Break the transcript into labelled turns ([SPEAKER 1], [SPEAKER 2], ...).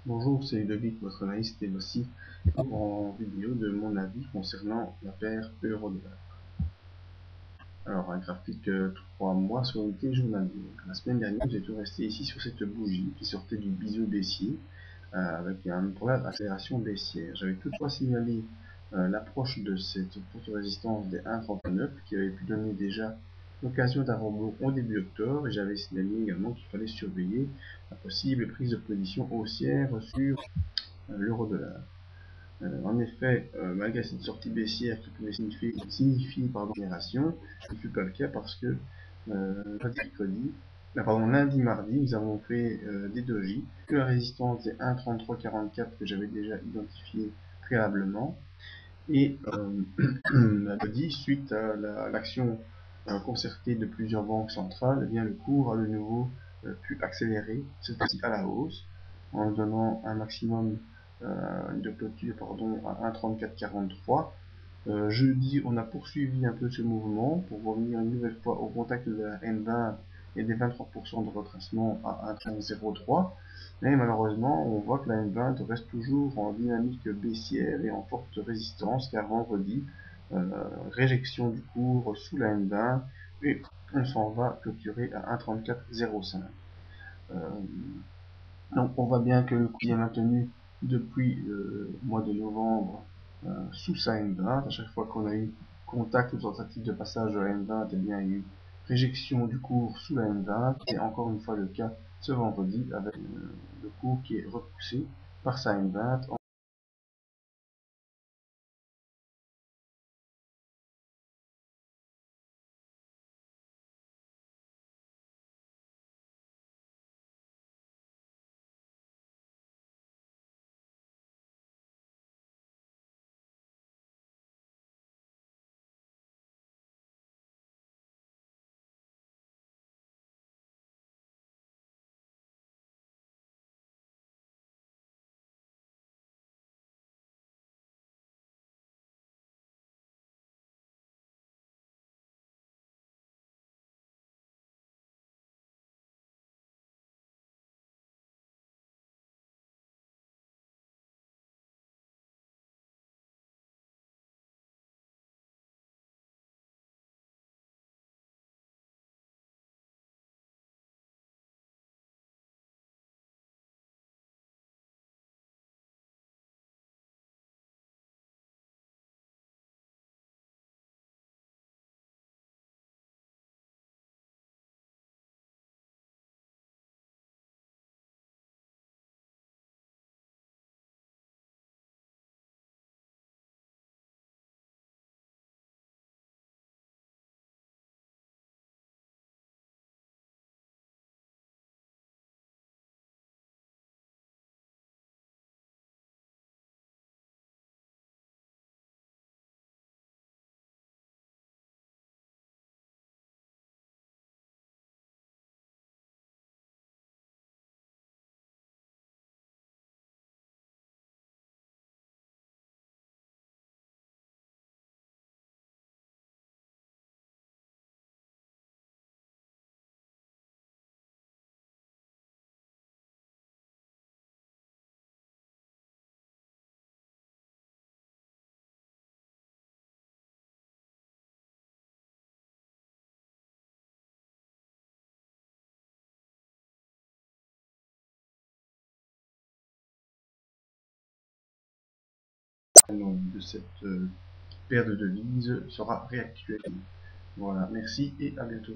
[SPEAKER 1] Bonjour, c'est Ludovic, votre analyste, et voici en vidéo de mon avis concernant la paire euro-dollar. Alors, un graphique 3 mois sur unité journalière. La semaine dernière, j'ai tout resté ici sur cette bougie qui sortait du biseau baissier avec un problème d'accélération baissière. J'avais toutefois signalé l'approche de cette forte résistance des 1,39 qui avait pu donner déjà l'occasion d'un rebond au début octobre, et j'avais signalé également qu'il fallait surveiller la possible prise de position haussière sur l'euro-dollar. En effet, malgré cette sortie baissière qui pouvait signifier génération, ce ne fut pas le cas parce que lundi, mardi, nous avons fait des dojis, que la résistance des 1,3344 que j'avais déjà identifié préalablement, et lundi, suite à l'action concertée de plusieurs banques centrales, eh bien, le cours a de nouveau pu accélérer, cette fois-ci à la hausse, en donnant un maximum de clôture à 1,3443. Jeudi, on a poursuivi un peu ce mouvement pour revenir une nouvelle fois au contact de la M20 et des 23% de retracement à 1,03. Mais malheureusement, on voit que la M20 reste toujours en dynamique baissière et en forte résistance, car vendredi, réjection du cours sous la M20 et on s'en va clôturer à 1,3405. Donc on voit bien que le cours est maintenu depuis le mois de novembre sous sa M20. À chaque fois qu'on a eu contact ou tentative de passage de la M20, eh bien, il y a eu réjection du cours sous la M20. Et encore une fois le cas ce vendredi avec le cours qui est repoussé par sa M20. De cette paire de devises sera réactualisée. Voilà, merci et à bientôt.